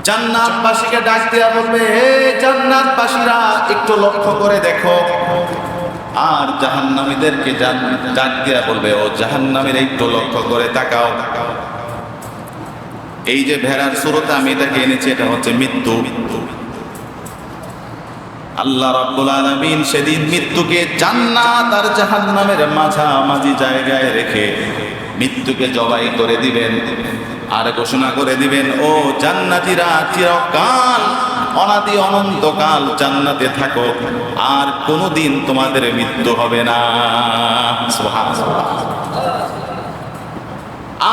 জান্নাতবাসীকে ডাক দিয়া বলবে, হে জান্নাতবাসীরা একটু লক্ষ্য করে দেখো। আর জাহান্নামীদেরকে ডাক দিয়া বলবে, ও জাহান্নামীরা একটু লক্ষ্য করে তাকাও। এই যে ভেড়ার সুরতে আমি এটাকে এনেছি, এটা হচ্ছে মৃত্যু। আল্লাহ রাব্বুল আলামিন সেদিন মৃত্যুকে জান্নাত আর জাহান্নামের মাঝামাঝি জায়গায় রেখে মৃত্যুকে জবাই করে দিবেন আর ঘোষণা করে দিবেন, ও জান্নাতীরা চিরকাল অনাদি অনন্তকাল জান্নাতে থাকো, আর কোনোদিন তোমাদের মৃত্যু হবে না। সুবহানাল্লাহ।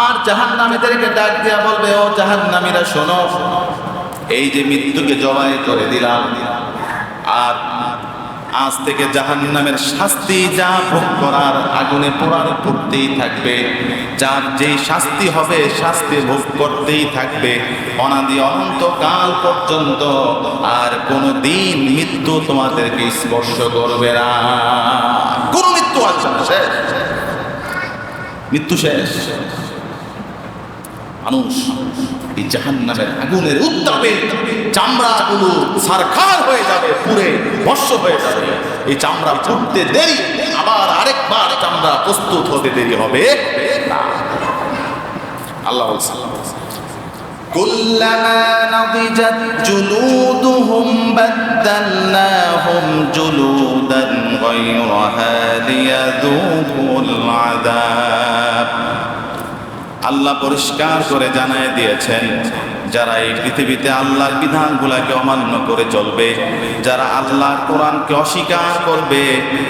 আর জাহান্নামীদেরকে ডাক দিয়া বলবে, ও জাহান্নামীরা শোনো, এই যে মৃত্যুকে জবাই করে দিলাম, আর আজ থেকে জাহান্নামের শাস্তি যা ভোগ করার, আগুনে পোড়ার করতেই থাকবে, যার যেই শাস্তি হবে শাস্তি ভোগ করতেই থাকবে অনাদি অনন্তকাল পর্যন্ত। আর কোনো দিন মৃত্যু তোমাদেরকে স্পর্শ করবে না। কোনো মৃত্যু আসবে না, শেষ, মৃত্যু শেষ। মানুষ এই জাহান্নামের আগুনের উত্তাপে চামড়াগুলো ছারখার হয়ে যাবে, পুড়ে ভস্ম হয়ে যাবে। এই চামড়া পুড়তে দেরি, আবার আরেকবার চামড়া প্রস্তুত হতে দেরি হবে না। আল্লাহ বলছেন, কুল্লামা নাদিজাত জুলুদুহুম বাদদালনাহুম জুলুদান গায়রাহা লিয়াযুকুল আযাব। আল্লাহ পরিষ্কার করে জানায় দিয়েছেন, যারা এই পৃথিবীতে আল্লাহর বিধানগুলোকে অমান্য করে চলবে, যারা আল্লাহর কোরআনকে অস্বীকার করবে,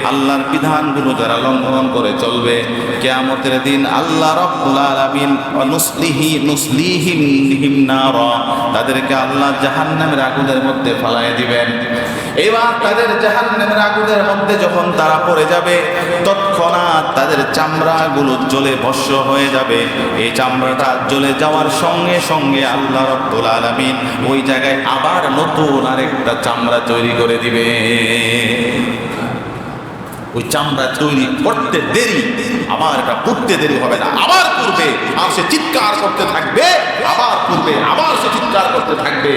আল্লাহর বিধানগুলো যারা লঙ্ঘন করে চলবে, কিয়ামতের দিন আল্লাহ রাব্বুল আলামিন নুসলিহিম নার, তাদেরকে আল্লাহ জাহান্নামের আগুনের মধ্যে ফেলায় দিবেন। এবার তাদের জাহান্নামের আগুনের মধ্যে যখন তারা পড়ে যাবে, তৎক্ষণাৎ তাদের চামড়াগুলো জ্বলে ভস্ম হয়ে যাবে। এই চামড়াটা জ্বলে যাওয়ার সঙ্গে সঙ্গে আল্লাহ রাব্বুল আলামিন ওই জায়গায় আবার নতুন আরেকটা চামড়া তৈরি করে দিবে। ওই চামড়া তৈরি করতে দেরি, আবার এটা পুড়তে দেরি হবে না, আবার পুড়বে, আর সে চিৎকার করতে থাকবে, আবার পুড়বে, আবার সে চিৎকার করতে থাকবে।